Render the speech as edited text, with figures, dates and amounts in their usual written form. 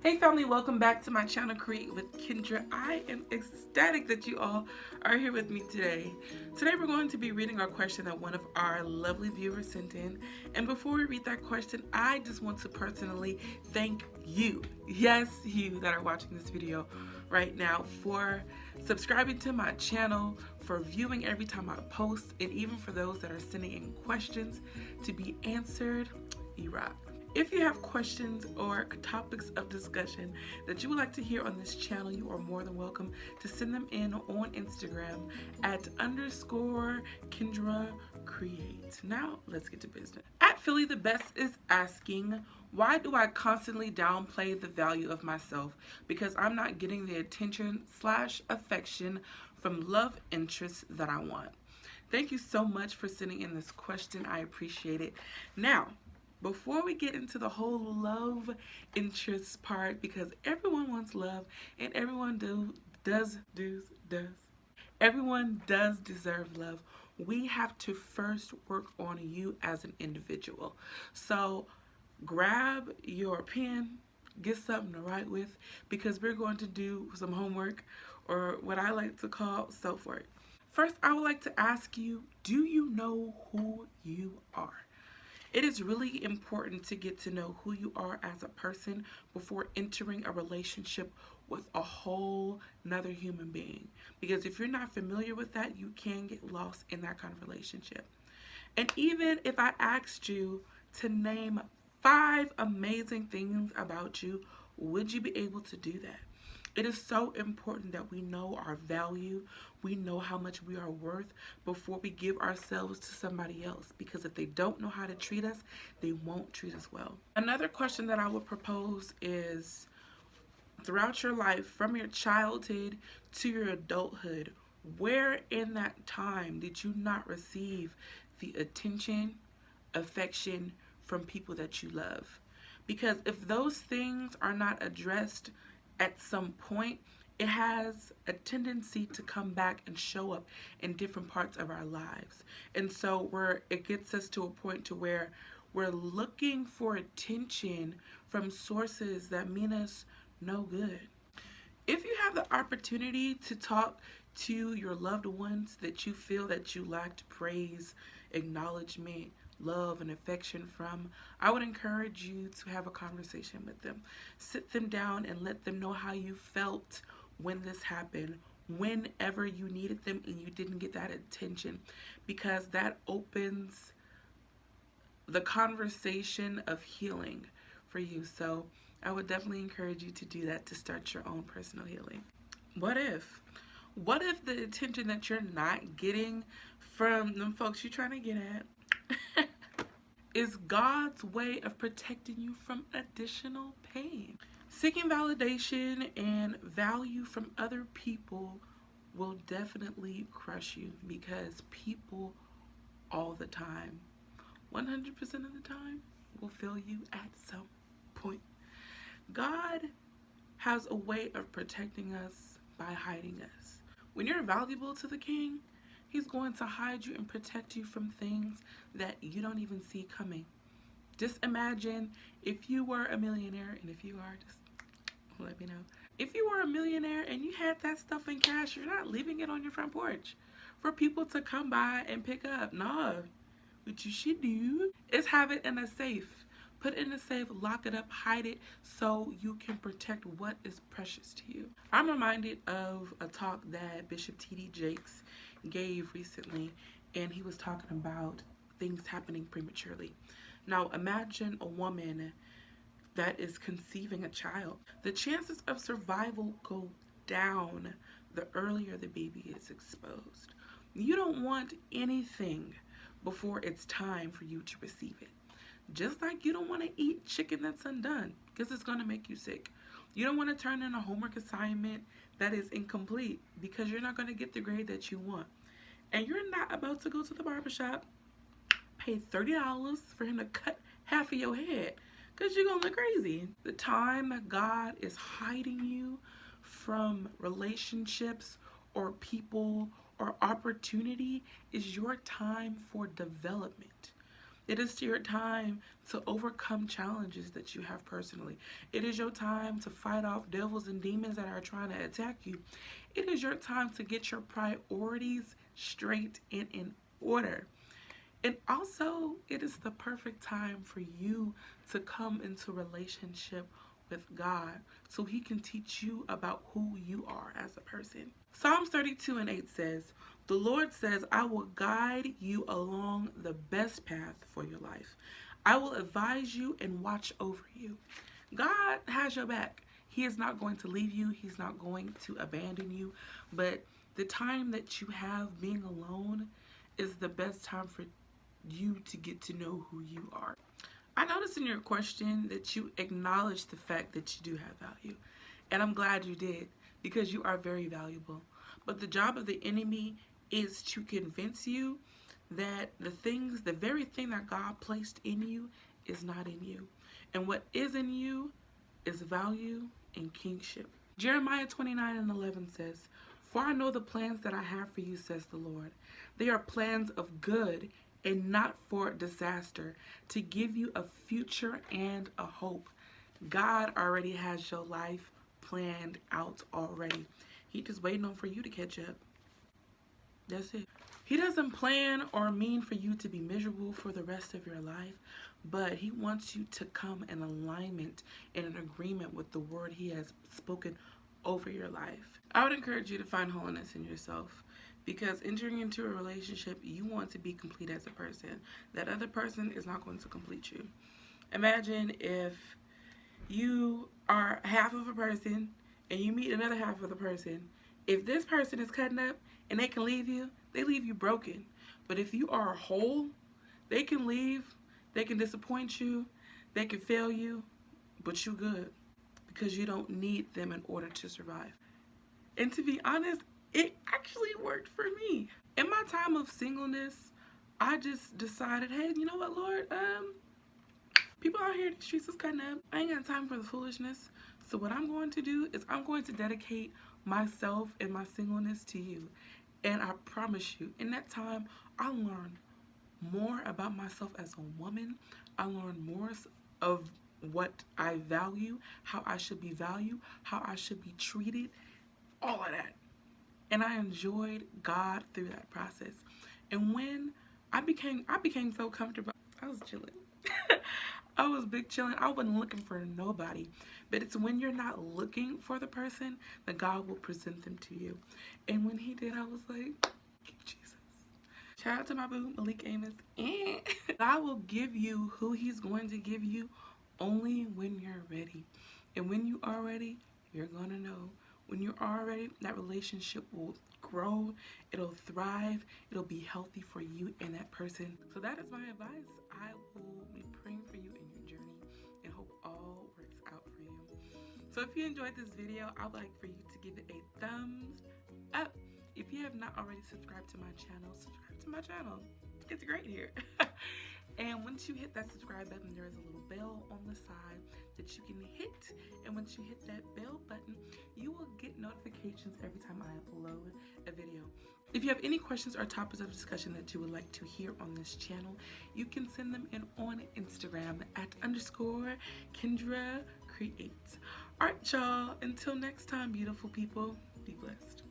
Hey family, welcome back to my channel Create with Kendra. I am ecstatic that you all are here with me today. Today we're going to be reading our question that one of our lovely viewers sent in. And before we read that question, I just want to personally thank you, yes, you that are watching this video right now, for subscribing to my channel, for viewing every time I post, and even for those that are sending in questions to be answered. You rock. If you have questions or topics of discussion that you would like to hear on this channel, you are more than welcome to send them in on Instagram at _Kendra Create. Now, let's get to business. At Philly the Best is asking, why do I constantly downplay the value of myself? Because I'm not getting the attention / affection from love interests that I want. Thank you so much for sending in this question. I appreciate it. Now, before we get into the whole love interest part, because everyone wants love and everyone does everyone does deserve love, we have to first work on you as an individual. So grab your pen, get something to write with, because we're going to do some homework, or what I like to call self-work. First, I would like to ask you, do you know who you are? It is really important to get to know who you are as a person before entering a relationship with a whole nother human being. Because if you're not familiar with that, you can get lost in that kind of relationship. And even if I asked you to name 5 amazing things about you, would you be able to do that? It is so important that we know our value, we know how much we are worth before we give ourselves to somebody else. Because if they don't know how to treat us, they won't treat us well. Another question that I would propose is, throughout your life, from your childhood to your adulthood, where in that time did you not receive the attention, affection from people that you love? Because if those things are not addressed at some point, it has a tendency to come back and show up in different parts of our lives. And so it gets us to a point to where we're looking for attention from sources that mean us no good. If you have the opportunity to talk to your loved ones that you feel that you lacked praise, acknowledgement, love, and affection from, I would encourage you to have a conversation with them. Sit them down and let them know how you felt when this happened, whenever you needed them and you didn't get that attention, because that opens the conversation of healing for you. So I would definitely encourage you to do that to start your own personal healing. What if? What if the attention that you're not getting from them folks you're trying to get at is God's way of protecting you from additional pain? Seeking validation and value from other people will definitely crush you, because people all the time, 100% of the time, will fail you at some point. God has a way of protecting us by hiding us. When you're valuable to the King, He's going to hide you and protect you from things that you don't even see coming. Just imagine if you were a millionaire, and if you are, just let me know. If you were a millionaire and you had that stuff in cash, you're not leaving it on your front porch for people to come by and pick up. No. What you should do is have it in a safe. Put it in a safe, lock it up, hide it, so you can protect what is precious to you. I'm reminded of a talk that Bishop T.D. Jakes gave recently, and he was talking about things happening prematurely. Now imagine a woman that is conceiving a child. The chances of survival go down the earlier the baby is exposed. You don't want anything before it's time for you to receive it. Just like you don't want to eat chicken that's undone, because it's going to make you sick. You don't want to turn in a homework assignment that is incomplete, because you're not going to get the grade that you want. And you're not about to go to the barbershop, pay $30 for him to cut half of your head, because you're going to look crazy. The time God is hiding you from relationships or people or opportunity is your time for development. It is your time to overcome challenges that you have personally. It is your time to fight off devils and demons that are trying to attack you. It is your time to get your priorities straight and in order. And also, it is the perfect time for you to come into relationship with God so he can teach you about who you are as a person. Psalms 32:8 says, "The Lord says, I will guide you along the best path for your life. I will advise you and watch over you." God has your back. He is not going to leave you. He's not going to abandon you. But the time that you have being alone is the best time for you to get to know who you are. I noticed in your question that you acknowledged the fact that you do have value. And I'm glad you did, because you are very valuable. But the job of the enemy is to convince you that the very thing that God placed in you is not in you. And what is in you is value and kingship. Jeremiah 29:11 says, "For I know the plans that I have for you, says the Lord. They are plans of good and not for disaster, to give you a future and a hope." God already has your life planned out already. He just waiting on for you to catch up. That's it. He doesn't plan or mean for you to be miserable for the rest of your life, but he wants you to come in alignment and in agreement with the word he has spoken over your life. I would encourage you to find wholeness in yourself, because entering into a relationship, you want to be complete as a person. That other person is not going to complete you. Imagine if you are half of a person and you meet another half of the person. If this person is cutting up and they can leave you, they leave you broken. But if you are whole, they can leave, they can disappoint you, they can fail you, but you good, because you don't need them in order to survive. And to be honest, it actually worked for me. In my time of singleness, I just decided, hey, you know what, Lord, people out here in the streets is cutting up. I ain't got time for the foolishness. So what I'm going to do is I'm going to dedicate myself and my singleness to you. And I promise you, in that time, I learned more about myself as a woman. I learned more of what I value, how I should be valued, how I should be treated, all of that. And I enjoyed God through that process. And when I became so comfortable, I was chilling. I was big chilling. I wasn't looking for nobody. But it's when you're not looking for the person that God will present them to you. And when he did, I was like, Jesus. Shout out to my boo, Malik Amos. God will give you who he's going to give you only when you're ready. And when you are ready, you're going to know. When you are ready, that relationship will grow, it'll thrive, it'll be healthy for you and that person. So that is my advice. I will be praying for you in your journey and hope all works out for you. So if you enjoyed this video, I would like for you to give it a thumbs up. If you have not already subscribed to my channel, subscribe to my channel. It's great here. And once you hit that subscribe button, there is a little bell on the side that you can hit. And once you hit that bell button, you will get notifications every time I upload a video. If you have any questions or topics of discussion that you would like to hear on this channel, you can send them in on Instagram at _Kendra Creates. All right, y'all. Until next time, beautiful people, be blessed.